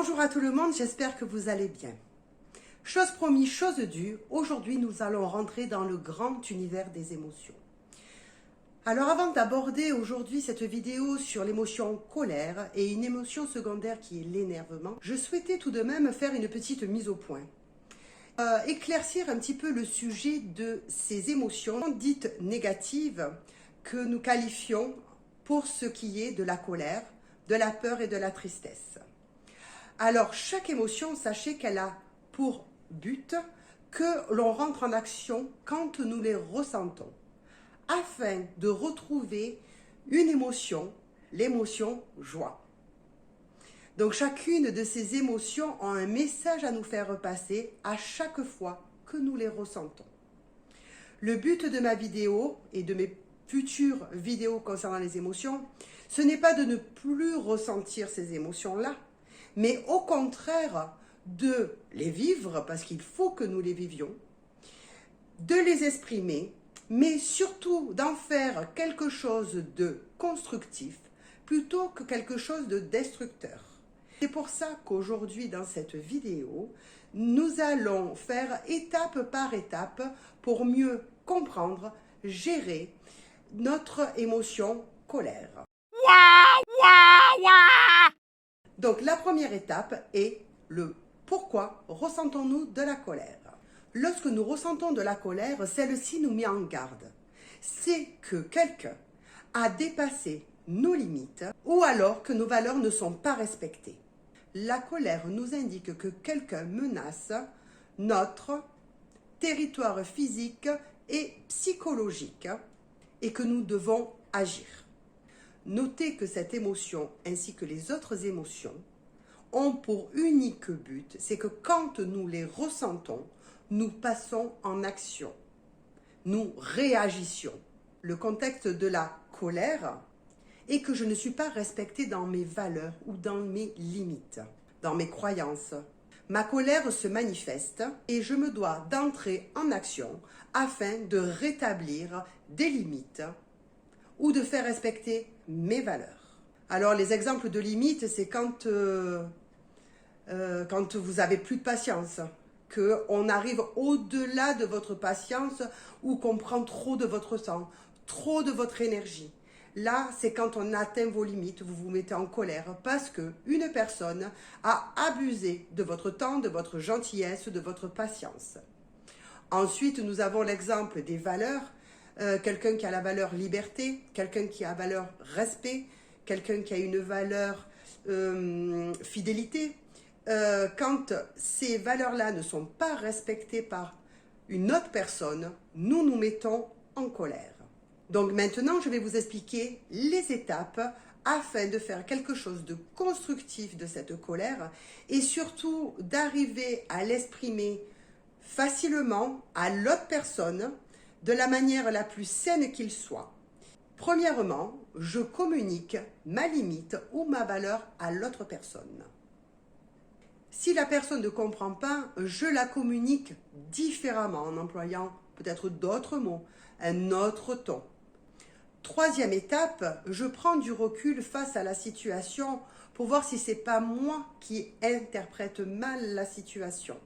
Bonjour à tout le monde, j'espère que vous allez bien. Chose promise, chose due, aujourd'hui nous allons rentrer dans le grand univers des émotions. Alors avant d'aborder aujourd'hui cette vidéo sur l'émotion colère et une émotion secondaire qui est l'énervement, je souhaitais tout de même faire une petite mise au point. Éclaircir un petit peu le sujet de ces émotions dites négatives que nous qualifions pour ce qui est de la colère, de la peur et de la tristesse. Alors, chaque émotion, sachez qu'elle a pour but que l'on rentre en action quand nous les ressentons, afin de retrouver une émotion, l'émotion joie. Donc, chacune de ces émotions a un message à nous faire passer à chaque fois que nous les ressentons. Le but de ma vidéo et de mes futures vidéos concernant les émotions, ce n'est pas de ne plus ressentir ces émotions-là, mais au contraire de les vivre, parce qu'il faut que nous les vivions, de les exprimer, mais surtout d'en faire quelque chose de constructif plutôt que quelque chose de destructeur. C'est pour ça qu'aujourd'hui, dans cette vidéo, nous allons faire étape par étape pour mieux comprendre, gérer notre émotion colère. Donc la première étape est le pourquoi ressentons-nous de la colère. Lorsque nous ressentons de la colère, celle-ci nous met en garde. C'est que quelqu'un a dépassé nos limites ou alors que nos valeurs ne sont pas respectées. La colère nous indique que quelqu'un menace notre territoire physique et psychologique et que nous devons agir. Notez que cette émotion ainsi que les autres émotions ont pour unique but, c'est que quand nous les ressentons, nous passons en action, nous réagissons. Le contexte de la colère est que je ne suis pas respectée dans mes valeurs ou dans mes limites, dans mes croyances. Ma colère se manifeste et je me dois d'entrer en action afin de rétablir des limites ou de faire respecter mes valeurs. Alors les exemples de limites, c'est quand vous avez plus de patience, qu'on arrive au-delà de votre patience ou qu'on prend trop de votre temps, trop de votre énergie. Là, c'est quand on atteint vos limites, vous vous mettez en colère parce qu'une personne a abusé de votre temps, de votre gentillesse, de votre patience. Ensuite, nous avons l'exemple des valeurs. Quelqu'un qui a la valeur liberté, quelqu'un qui a la valeur respect, quelqu'un qui a une valeur fidélité. Quand ces valeurs-là ne sont pas respectées par une autre personne, nous nous mettons en colère. Donc maintenant, je vais vous expliquer les étapes afin de faire quelque chose de constructif de cette colère et surtout d'arriver à l'exprimer facilement à l'autre personne de la manière la plus saine qu'il soit. Premièrement, je communique ma limite ou ma valeur à l'autre personne. Si la personne ne comprend pas, je la communique différemment en employant peut-être d'autres mots, un autre ton. Troisième étape, je prends du recul face à la situation pour voir si ce n'est pas moi qui interprète mal la situation.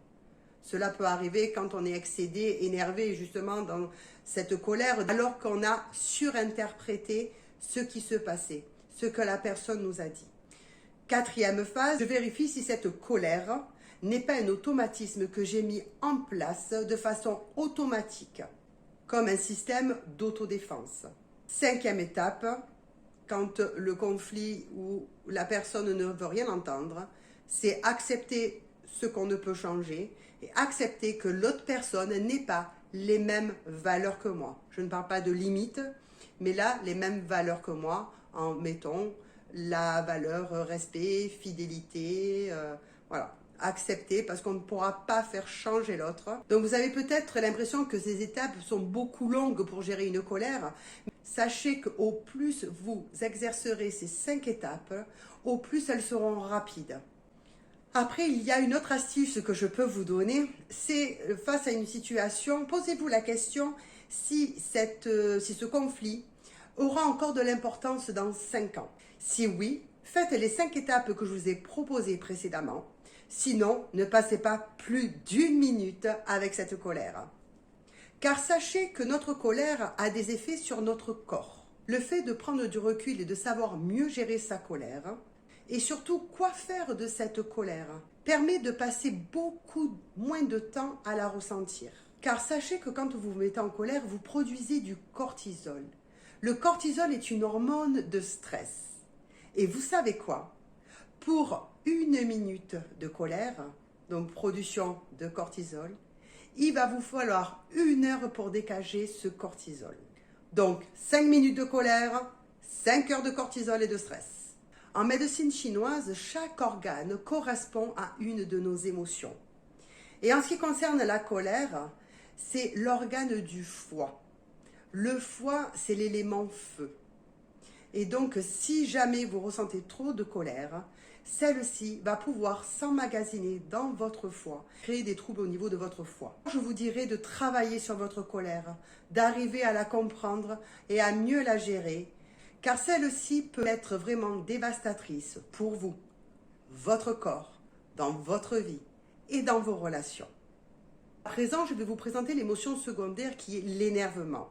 Cela peut arriver quand on est excédé, énervé justement dans cette colère, alors qu'on a surinterprété ce qui se passait, ce que la personne nous a dit. Quatrième phase, je vérifie si cette colère n'est pas un automatisme que j'ai mis en place de façon automatique, comme un système d'autodéfense. Cinquième étape, quand le conflit ou la personne ne veut rien entendre, c'est accepter ce qu'on ne peut changer et accepter que l'autre personne n'ait pas les mêmes valeurs que moi. Je ne parle pas de limites, mais là, les mêmes valeurs que moi, en mettons la valeur respect, fidélité, voilà. Accepter parce qu'on ne pourra pas faire changer l'autre. Donc vous avez peut-être l'impression que ces étapes sont beaucoup longues pour gérer une colère. Sachez qu'au plus vous exercerez ces 5 étapes, au plus elles seront rapides. Après, il y a une autre astuce que je peux vous donner, c'est face à une situation, posez-vous la question si ce conflit aura encore de l'importance dans 5 ans. Si oui, Faites les 5 étapes que je vous ai proposées précédemment. Sinon, ne passez pas plus d'1 minute avec cette colère. Car sachez que notre colère a des effets sur notre corps. Le fait de prendre du recul et de savoir mieux gérer sa colère, et surtout quoi faire de cette colère, permet de passer beaucoup moins de temps à la ressentir. Car sachez que quand vous vous mettez en colère, vous produisez du cortisol. Le cortisol est une hormone de stress. Et vous savez quoi? Pour 1 minute de colère, donc production de cortisol, il va vous falloir 1 heure pour dégager ce cortisol. Donc 5 minutes de colère, 5 heures de cortisol et de stress. En médecine chinoise, chaque organe correspond à une de nos émotions. Et en ce qui concerne la colère, c'est l'organe du foie. Le foie, c'est l'élément feu. Et donc, si jamais vous ressentez trop de colère, celle-ci va pouvoir s'emmagasiner dans votre foie, créer des troubles au niveau de votre foie. Je vous dirais de travailler sur votre colère, d'arriver à la comprendre et à mieux la gérer, car celle-ci peut être vraiment dévastatrice pour vous, votre corps, dans votre vie et dans vos relations. À présent, je vais vous présenter l'émotion secondaire qui est l'énervement.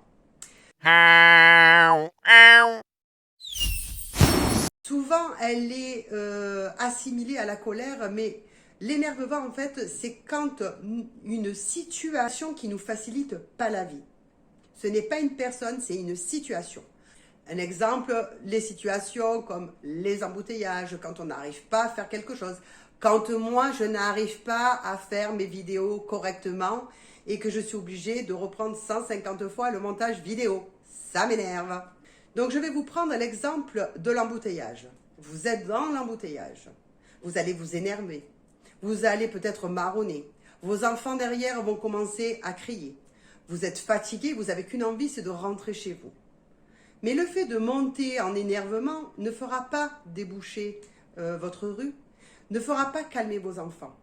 Souvent, elle est assimilée à la colère, mais l'énervement, en fait, c'est quand une situation qui ne nous facilite pas la vie. Ce n'est pas une personne, c'est une situation. Un exemple, les situations comme les embouteillages, quand on n'arrive pas à faire quelque chose. Quand moi, je n'arrive pas à faire mes vidéos correctement et que je suis obligée de reprendre 150 fois le montage vidéo. Ça m'énerve. Donc, je vais vous prendre l'exemple de l'embouteillage. Vous êtes dans l'embouteillage. Vous allez vous énerver. Vous allez peut-être marronner. Vos enfants derrière vont commencer à crier. Vous êtes fatigué, vous n'avez qu'une envie, c'est de rentrer chez vous. Mais le fait de monter en énervement ne fera pas déboucher votre rue, ne fera pas calmer vos enfants.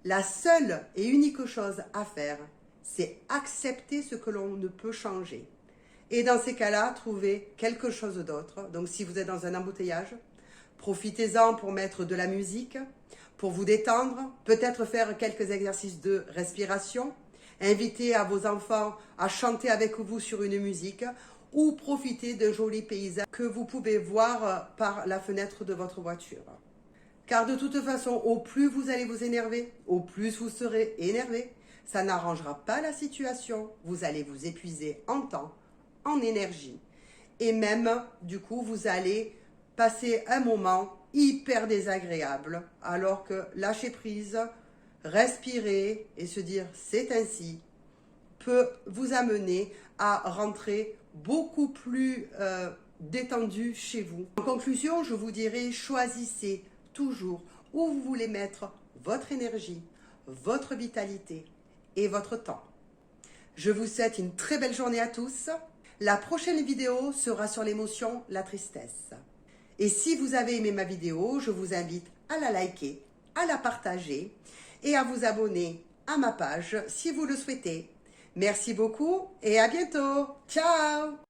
La seule et unique chose à faire, c'est accepter ce que l'on ne peut changer. Et dans ces cas-là, trouver quelque chose d'autre. Donc si vous êtes dans un embouteillage, profitez-en pour mettre de la musique, pour vous détendre, peut-être faire quelques exercices de respiration, inviter à vos enfants à chanter avec vous sur une musique ou profiter d'un joli paysage que vous pouvez voir par la fenêtre de votre voiture. Car de toute façon, au plus vous allez vous énerver, au plus vous serez énervé, ça n'arrangera pas la situation, vous allez vous épuiser en temps, en énergie. Et même, du coup, vous allez passer un moment hyper désagréable, alors que lâcher prise, respirer et se dire c'est ainsi, peut vous amener à rentrer beaucoup plus détendu chez vous. En conclusion, je vous dirais, choisissez toujours où vous voulez mettre votre énergie, votre vitalité et votre temps. Je vous souhaite une très belle journée à tous. La prochaine vidéo sera sur l'émotion, la tristesse. Et si vous avez aimé ma vidéo, je vous invite à la liker, à la partager et à vous abonner à ma page si vous le souhaitez. Merci beaucoup et à bientôt. Ciao!